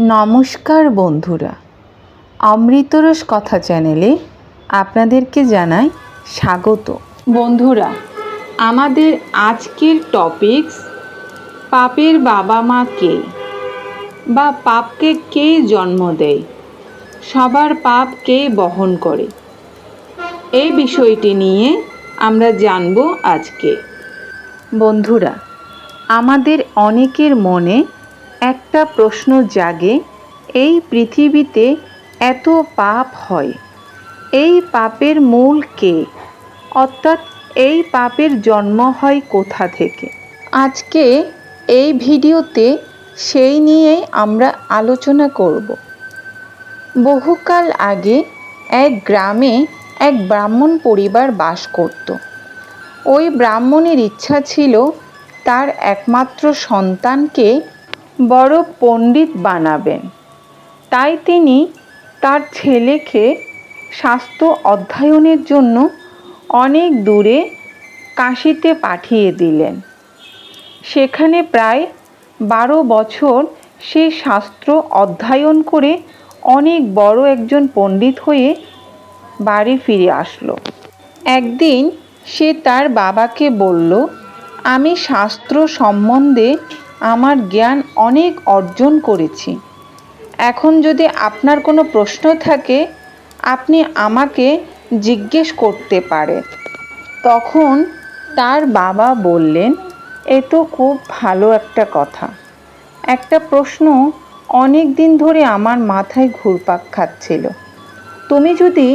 নমস্কার বন্ধুরা, অমৃতরস কথা চ্যানেলে আপনাদেরকে জানাই স্বাগত। বন্ধুরা, আমাদের আজকের টপিকস পাপের বাবা মা কে, বা পাপকে কে জন্ম দেয়, সবার পাপ কে বহন করে, এই বিষয়টি নিয়ে আমরা জানব আজকে। বন্ধুরা, আমাদের অনেকের মনে একটা প্রশ্ন জাগে, এই পৃথিবীতে এত পাপ হয়, এই পাপের মূল কে, অর্থাৎ এই পাপের জন্ম হয় কোথা থেকে। আজকে এই ভিডিওতে সেই নিয়েই আমরা আলোচনা করব। বহুকাল আগে এক গ্রামে এক ব্রাহ্মণ পরিবার বাস করত। ওই ব্রাহ্মণের ইচ্ছা ছিল তার একমাত্র সন্তানকে বড় পণ্ডিত বানাবেন। তাই তিনি তার ছেলেকে শাস্ত্র অধ্যয়নের জন্য অনেক দূরে কাশীতে পাঠিয়ে দিলেন। সেখানে প্রায় 12 বছর সে শাস্ত্র অধ্যয়ন করে অনেক বড় একজন পণ্ডিত হয়ে বাড়ি ফিরে আসলো। একদিন সে তার বাবাকে বলল, আমি শাস্ত্র সম্বন্ধে আমার জ্ঞান অনেক অর্জন করেছি। এখন যদি আপনার কোনো প্রশ্ন থাকে আপনি আমাকে জিজ্ঞেস করতে পারেন। তখন তার বাবা বললেন, এ তো খুব ভালো একটা কথা। একটা প্রশ্ন অনেক দিন ধরে আমার মাথায় ঘুরপাক খাচ্ছিল। তুমি যদি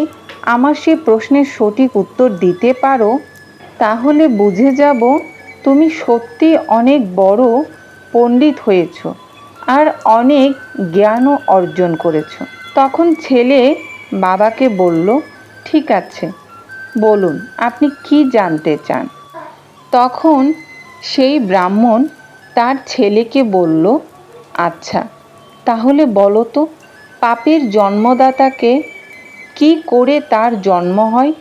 আমার সেই প্রশ্নের সঠিক উত্তর দিতে পারো তাহলে বুঝে যাব তুমি সত্যি অনেক বড় পণ্ডিত হয়েছ আর অনেক জ্ঞানও অর্জন করেছ। তখন ছেলে বাবাকে বলল, ঠিক আছে, বলুন আপনি কি জানতে চান। তখন সেই ব্রাহ্মণ তার ছেলেকে বলল, আচ্ছা তাহলে বলো তো, পাপের জন্মদাতাকে, কি করে তার জন্ম হয়।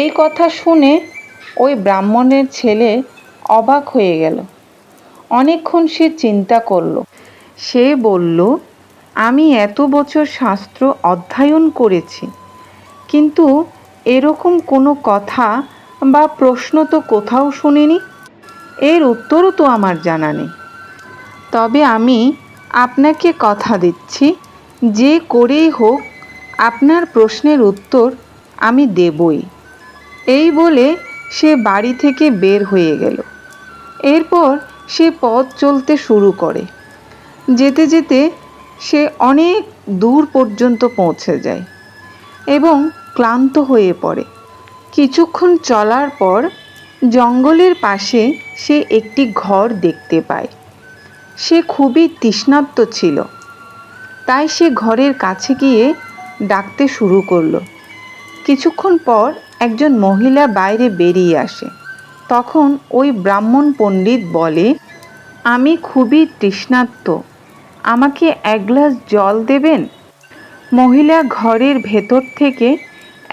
এই কথা শুনে ওই ব্রাহ্মণের ছেলে অবাক হয়ে গেল। অনেকক্ষণ সে চিন্তা করল। সে বলল, আমি এত বছর শাস্ত্র অধ্যয়ন করেছি, কিন্তু এরকম কোনো কথা বা প্রশ্ন তো কোথাও শুনিনি, এর উত্তরও তো আমার জানা নেই। তবে আমি আপনাকে কথা দিচ্ছি, যে করেই হোক আপনার প্রশ্নের উত্তর আমি দেবই। এই বলে সে বাড়ি থেকে বের হয়ে গেল। এরপর সে পথ চলতে শুরু করে। যেতে যেতে সে অনেক দূর পর্যন্ত পৌঁছে যায় এবং ক্লান্ত হয়ে পড়ে। কিছুক্ষণ চলার পর জঙ্গলের পাশে সে একটি ঘর দেখতে পায়। সে খুবই তৃষ্ণার্ত ছিল, তাই সে ঘরের কাছে গিয়ে ডাকতে শুরু করলো। কিছুক্ষণ পর একজন মহিলা বাইরে বেরিয়ে আসে। তখন ওই ব্রাহ্মণ পণ্ডিত বলে, আমি খুবই তৃষ্ণার্ত, আমাকে এক গ্লাস জল দেবেন। মহিলা ঘরের ভেতর থেকে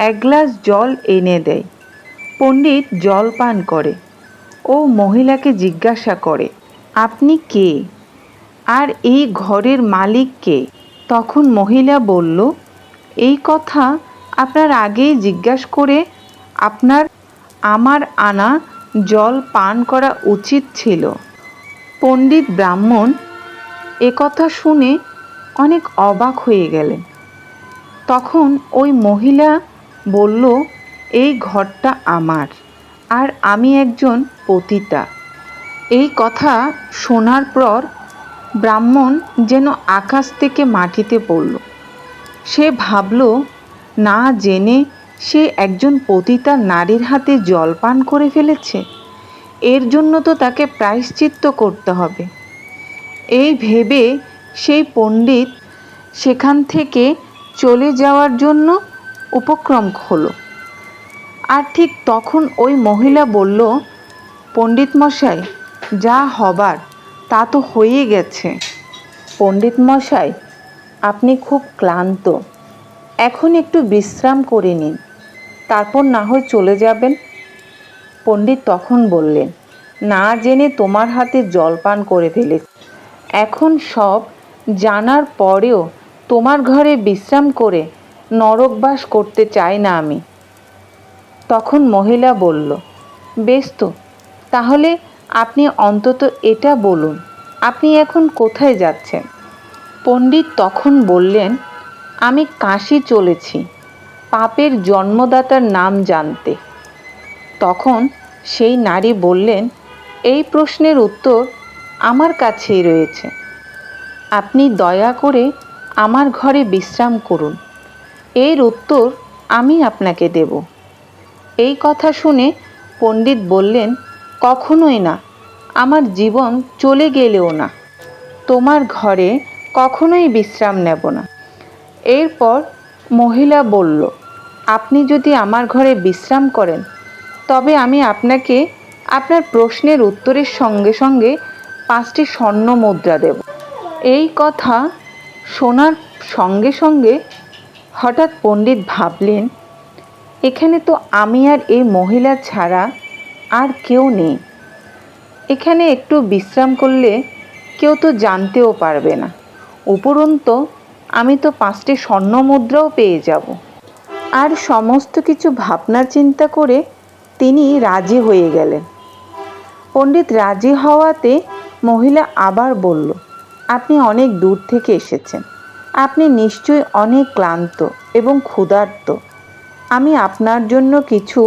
এক গ্লাস জল এনে দেয়। পণ্ডিত জল পান করে ও মহিলাকে জিজ্ঞাসা করে, আপনি কে আর এই ঘরের মালিক কে। তখন মহিলা বলল, এই কথা আপনার আগেই জিজ্ঞাসা করে আমার আনা জল পান করা উচিত ছিল। পণ্ডিত ব্রাহ্মণ একথা শুনে অনেক অবাক হয়ে গেলেন। তখন ওই মহিলা বলল, এই ঘরটা আমার, আর আমি একজন পতিতা। এই কথা শোনার পর ব্রাহ্মণ যেন আকাশ থেকে মাটিতে পড়ল। সে ভাবল, না জেনে সে একজন পতিতা নারীর হাতে জল পান করে ফেলেছে, এর জন্য তো তাকে প্রায়শ্চিত্ত করতে হবে। এই ভেবে সেই পণ্ডিত সেখান থেকে চলে যাওয়ার জন্য উপক্রম হলো। আর ঠিক তখন ওই মহিলা বলল, পণ্ডিত মশাই, যা হবার তা তো হয়ে গেছে। পণ্ডিত মশাই, আপনি খুব ক্লান্ত, এখন একটু বিশ্রাম করে নিন, তারপর না হয় চলে যাবেন। পণ্ডিত তখন বললেন, না জেনে তোমার হাতে জল পান করে ফেলেছি, এখন সব জানার পরেও তোমার ঘরে বিশ্রাম করে নরকবাস করতে চাই না আমি। তখন মহিলা বলল, বেশ তো, তাহলে আপনি অন্তত এটা বলুন, আপনি এখন কোথায় যাচ্ছেন? পণ্ডিত তখন বললেন, আমি কাশী চলেছি পাপের জন্মদাতার নাম জানতে। তখন সেই নারী বললেন, এই প্রশ্নের উত্তর আমার কাছেই রয়েছে। আপনি দয়া করে আমার ঘরে বিশ্রাম করুন, এর উত্তর আমি আপনাকে দেব। এই কথা শুনে পণ্ডিত বললেন, কখনোই না, আমার জীবন চলে গেলেও না, তোমার ঘরে কখনোই বিশ্রাম নেব না। এরপর মহিলা বলল, আপনি যদি আমার ঘরে বিশ্রাম করেন তবে আমি আপনাকে আপনার প্রশ্নের উত্তরের সঙ্গে সঙ্গে 5টি স্বর্ণ মুদ্রা দেব। এই কথা শোনার সঙ্গে সঙ্গে হঠাৎ পণ্ডিত ভাবলেন, এখানে তো আমি আর এই মহিলা ছাড়া আর কেউ নেই। এখানে একটু বিশ্রাম করলে কেউ তো জানতেও পারবে না, উপরন্তু আমি তো 5টি স্বর্ণ মুদ্রাও পেয়ে যাব। আর সমস্ত কিছু ভাবনা চিন্তা করে তিনি রাজি হয়ে গেলেন। পণ্ডিত রাজি হওয়াতে মহিলা আবার বলল, আপনি অনেক দূর থেকে এসেছেন, আপনি নিশ্চয়ই অনেক ক্লান্ত এবং ক্ষুধার্ত। আমি আপনার জন্য কিছু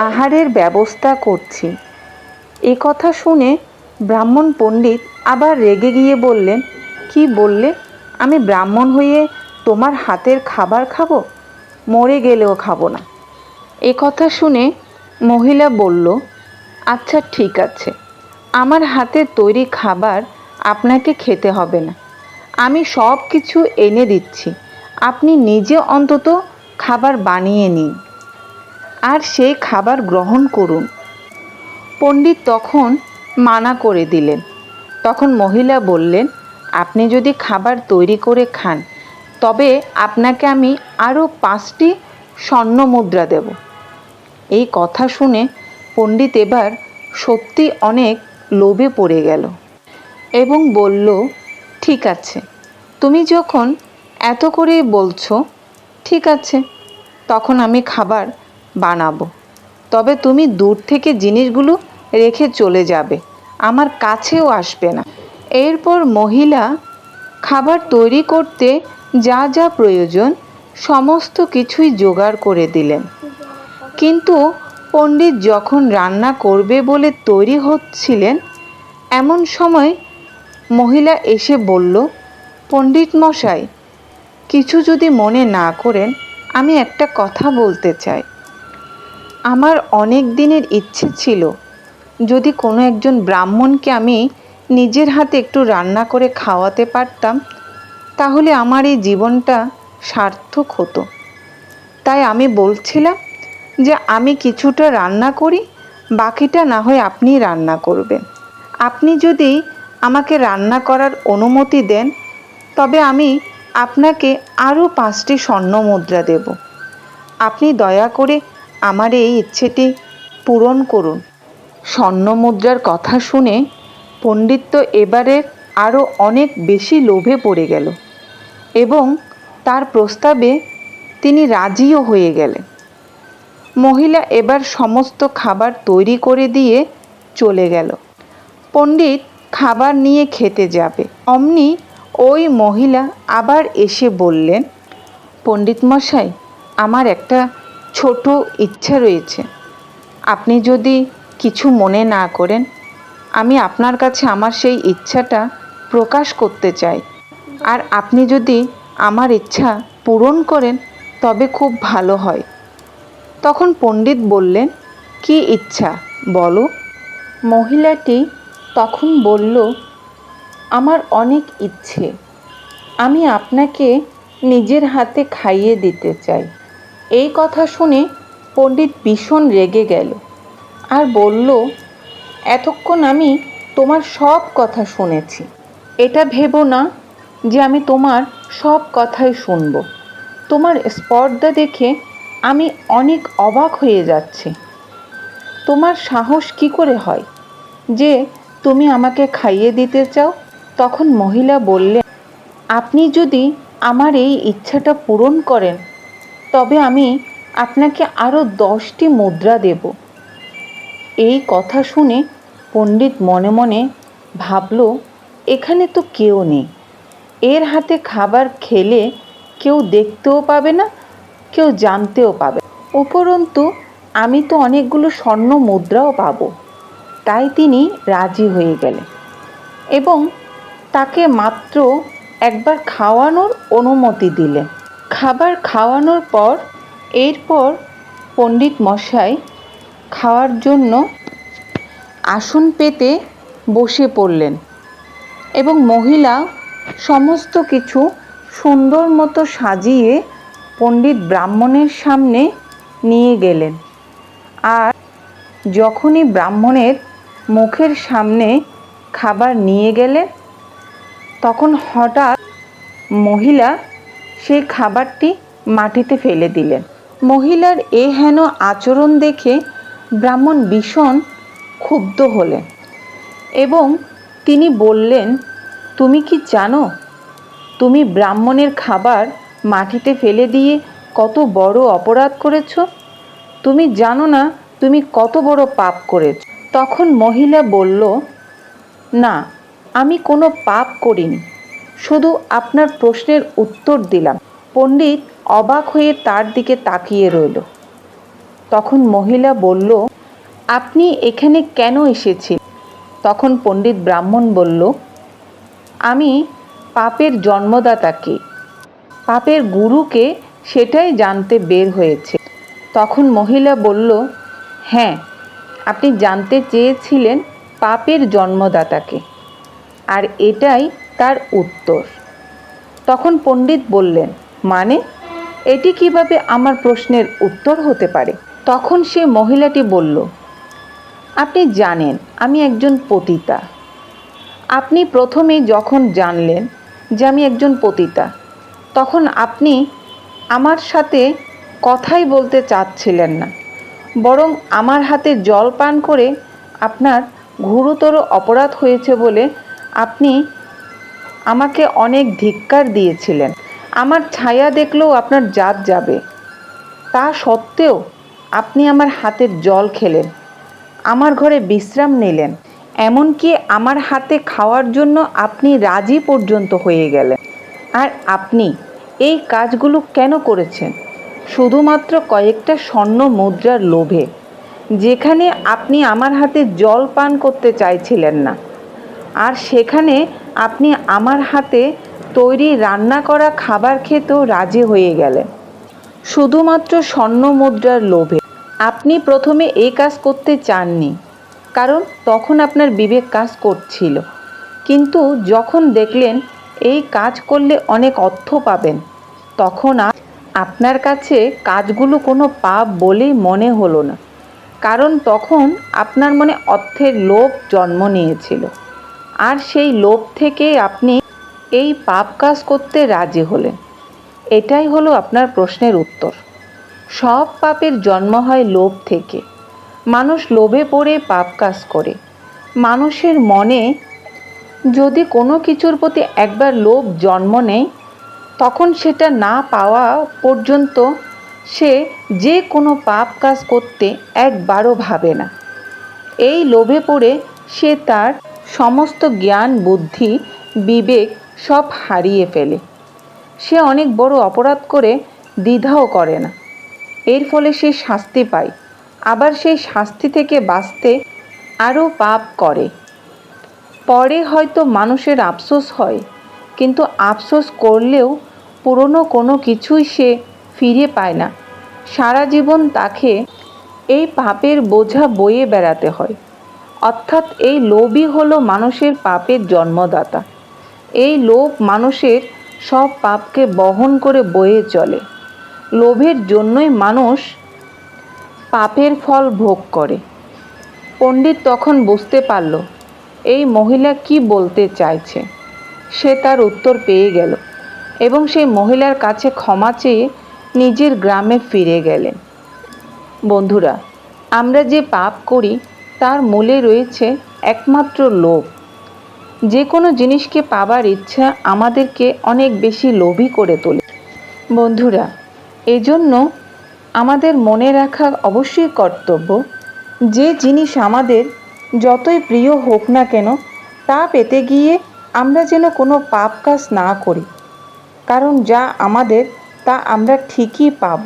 আহারের ব্যবস্থা করছি। এ কথা শুনে ব্রাহ্মণ পণ্ডিত আবার রেগে গিয়ে বললেন, কি বললে? আমি ব্রাহ্মণ হয়ে তোমার হাতের খাবার খাবো? মরে গেলেও খাবো না। এ কথা শুনে মহিলা বলল, আচ্ছা ঠিক আছে, আমার হাতের তৈরি খাবার আপনাকে খেতে হবে না, আমি সব কিছু এনে দিচ্ছি, আপনি নিজে অন্তত খাবার বানিয়ে নিন আর সেই খাবার গ্রহণ করুন। পণ্ডিত তখন মানা করে দিলেন। তখন মহিলা বললেন, আপনি যদি খাবার তৈরি করে খান তবে আপনাকে আমি আরও 5টি স্বর্ণ মুদ্রা দেব। এই কথা শুনে পণ্ডিত এবার সত্যি অনেক লোভে পড়ে গেল এবং বলল, ঠিক আছে, তুমি যখন এত করে বলছো, ঠিক আছে, তখন আমি খাবার বানাবো, তবে তুমি দূর থেকে জিনিসগুলো রেখে চলে যাবে, আমার কাছেও আসবে না। এরপর মহিলা খাবার তৈরি করতে যা যা প্রয়োজন সমস্ত কিছুই জোগাড় করে দিলেন। কিন্তু পণ্ডিত যখন রান্না করবে বলে তৈরি হচ্ছিলেন, এমন সময় মহিলা এসে বলল, পণ্ডিত মশাই, কিছু যদি মনে না করেন আমি একটা কথা বলতে চাই। আমার অনেক দিনের ইচ্ছে ছিল, যদি কোনো একজন ব্রাহ্মণকে আমি নিজের হাতে একটু রান্না করে খাওয়াতে পারতাম তাহলে আমার এই জীবনটা সার্থক হতো। তাই আমি বলছিলাম যে আমি কিছুটা রান্না করি, বাকিটা না হয় আপনি রান্না করবেন। আপনি যদি আমাকে রান্না করার অনুমতি দেন তবে আমি আপনাকে আরও 5টি স্বর্ণ মুদ্রা দেব। আপনি দয়া করে আমার এই ইচ্ছেটি পূরণ করুন। স্বর্ণ মুদ্রার কথা শুনে পণ্ডিত তো এবারে আরও অনেক বেশি লোভে পড়ে গেল এবং তার প্রস্তাবে তিনি রাজিও হয়ে গেলেন। মহিলা এবার সমস্ত খাবার তৈরি করে দিয়ে চলে গেল। পণ্ডিত খাবার নিয়ে খেতে যাবে, অমনি ওই মহিলা আবার এসে বললেন, পণ্ডিত মশাই, আমার একটা ছোট ইচ্ছা রয়েছে, আপনি যদি কিছু মনে না করেন আমি আপনার কাছে আমার সেই ইচ্ছাটা প্রকাশ করতে চাই, আর আপনি যদি আমার ইচ্ছা পূরণ করেন তবে খুব ভালো হয়। তখন পণ্ডিত বললেন, কি ইচ্ছা বলো? মহিলাটি তখন বলল, আমার অনেক ইচ্ছে, আমি আপনাকে নিজের হাতে খাইয়ে দিতে চাই। এই কথা শুনে পণ্ডিত ভীষণ রেগে গেল আর বলল, এতক্ষণ আমি তোমার সব কথা শুনেছি, এটা ভেবো না যে আমি তোমার সব কথাই শুনব। তোমার স্পর্ধা দেখে আমি অনেক অবাক হয়ে যাচ্ছি। তোমার সাহস কি করে হয় যে তুমি আমাকে খাইয়ে দিতে চাও? তখন মহিলা বললেন, আপনি যদি আমার এই ইচ্ছাটা পূরণ করেন তবে আমি আপনাকে আরও 10টি মুদ্রা দেব। এই কথা শুনে পণ্ডিত মনে মনে ভাবল, এখানে তো কেউ নেই, এর হাতে খাবার খেলে কেউ দেখতেও পাবে না, কেউ জানতেও পাবে না। উপরন্তু আমি তো অনেকগুলো স্বর্ণ মুদ্রাও পাবো। তাই তিনি রাজি হয়ে গেলেন এবং তাকে মাত্র একবার খাওয়ানোর অনুমতি দিলেন। খাবার খাওয়ানোর পর এরপর পণ্ডিত মশাই খাওয়ার জন্য আসন পেতে বসে পড়লেন এবং মহিলা সমস্ত কিছু সুন্দর মতো সাজিয়ে পণ্ডিত ব্রাহ্মণের সামনে নিয়ে গেলেন। আর যখনই ব্রাহ্মণের মুখের সামনে খাবার নিয়ে গেলেন তখন হঠাৎ মহিলা সেই খাবারটি মাটিতে ফেলে দিলেন। মহিলার এ হেন আচরণ দেখে ব্রাহ্মণ ভীষণ ক্ষুব্ধ হলেন এবং তিনি বললেন, তুমি কি জানো তুমি ব্রাহ্মণের খাবার মাটিতে ফেলে দিয়ে কত বড় অপরাধ করেছ? তুমি জানো না তুমি কত বড় পাপ করেছ? তখন মহিলা বলল, না, আমি কোনো পাপ করিনি, শুধু আপনার প্রশ্নের উত্তর দিলাম। পণ্ডিত অবাক হয়ে তার দিকে তাকিয়ে রইল। তখন মহিলা বলল, আপনি এখানে কেন এসেছেন? তখন পণ্ডিত ব্রাহ্মণ বলল, আমি পাপের জন্মদাতাকে, পাপের গুরুকে সেটাই জানতে বের হয়েছে। তখন মহিলা বলল, হ্যাঁ, আপনি জানতে চেয়েছিলেন পাপের জন্মদাতাকে, আর এটাই তার উত্তর। তখন পণ্ডিত বললেন, মানে এটি কিভাবে আমার প্রশ্নের উত্তর হতে পারে? তখন সে মহিলাটি বলল, আপনি জানেন আমি একজন পতিতা। আপনি প্রথমে যখন জানলেন যে আমি একজন পতিতা তখন আপনি আমার সাথে কথাই বলতে চাচ্ছিলেন না, বরং আমার হাতে জল পান করে আপনার গুরুতর অপরাধ হয়েছে বলে আপনি আমাকে অনেক ধিক্কার দিয়েছিলেন। আমার ছায়া দেখলেও আপনার জাত যাবে, তা সত্ত্বেও আপনি আমার হাতের জল খেলেন, আমার ঘরে বিশ্রাম নিলেন, এমনকি আমার হাতে খাওয়ার জন্য আপনি রাজি পর্যন্ত হয়ে গেলেন। আর আপনি এই কাজগুলো কেন করেছেন? শুধুমাত্র কয়েকটা স্বর্ণ মুদ্রার লোভে, যেখানে আপনি আমার হাতে জল পান করতে চাইছিলেন না, আর সেখানে আপনি আমার হাতে তৈরি রান্না করা খাবার খেতেও রাজি হয়ে গেলেন শুধুমাত্র স্বর্ণ মুদ্রার লোভে। আপনি প্রথমে এই কাজ করতে চাননি, কারণ তখন আপনার বিবেক কাজ করছিল, কিন্তু যখন দেখলেন এই কাজ করলে অনেক অর্থ পাবেন তখন আপনার কাছে কাজগুলো কোনো পাপ বলেই মনে হলো না, কারণ তখন আপনার মনে অর্থের লোভ জন্ম নিয়েছিল, আর সেই লোভ থেকে আপনি এই পাপ কাজ করতে রাজি হলেন। এটাই হলো আপনার প্রশ্নের উত্তর। সব পাপের জন্ম হয় লোভ থেকে। মানুষ লোভে পড়ে পাপ কাজ করে। মানুষের মনে যদি কোনো কিছুর প্রতি একবার লোভ জন্ম নেয় তখন সেটা না পাওয়া পর্যন্ত সে যে কোনো পাপ কাজ করতে একবারও ভাবে না। এই লোভে পড়ে সে তার সমস্ত জ্ঞান, বুদ্ধি, বিবেক সব হারিয়ে ফেলে। সে অনেক বড় অপরাধ করে দ্বিধাও করে না। এর ফলে সে শাস্তি পায়, আবার সেই শাস্তি থেকে বাঁচতে আরও পাপ করে। পরে হয়তো মানুষের আফসোস হয়, কিন্তু আফসোস করলেও পুরনো কোনো কিছুই সে ফিরে পায় না। সারা জীবন তাকে এই পাপের বোঝা বয়ে বেড়াতে হয়। অর্থাৎ এই লোভই হলো মানুষের পাপের জন্মদাতা। এই লোভ মানুষের সব পাপকে বহন করে বয়ে চলে। লোভের জন্যই মানুষ পাপের ফল ভোগ করে। পণ্ডিত তখন বুঝতে পারল এই মহিলা কি বলতে চাইছে। সে তার উত্তর পেয়ে গেল এবং সেই মহিলার কাছে ক্ষমা চেয়ে নিজের গ্রামে ফিরে গেলেন। বন্ধুরা, আমরা যে পাপ করি তার মূলে রয়েছে একমাত্র লোভ। যে কোনো জিনিসকে পাবার ইচ্ছা আমাদেরকে অনেক বেশি লোভী করে তোলে। বন্ধুরা, এজন্য আমাদের মনে রাখা অবশ্যই কর্তব্য, যে জিনিস আমাদের যতই প্রিয় হোক না কেন, তা পেতে গিয়ে আমরা যেন কোনো পাপ কাজ না করি, কারণ যা আমাদের তা আমরা ঠিকই পাব।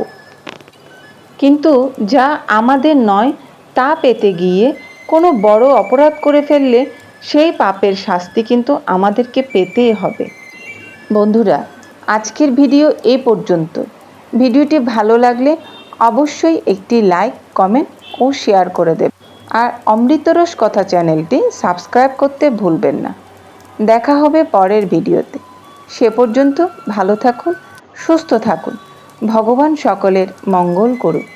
কিন্তু যা আমাদের নয় তা পেতে গিয়ে কোনো বড় অপরাধ করে ফেললে সেই পাপের শাস্তি কিন্তু আমাদেরকে পেতেই হবে। বন্ধুরা, আজকের ভিডিও এ পর্যন্ত। ভিডিওটি ভালো লাগলে অবশ্যই একটি লাইক, কমেন্ট ও শেয়ার করে দেবেন। আর অমৃতরস কথা চ্যানেলটি সাবস্ক্রাইব করতে ভুলবেন না। দেখা হবে পরের ভিডিওতে। সে পর্যন্ত ভালো থাকুন, সুস্থ থাকুন। ভগবান সকলের মঙ্গল করুন।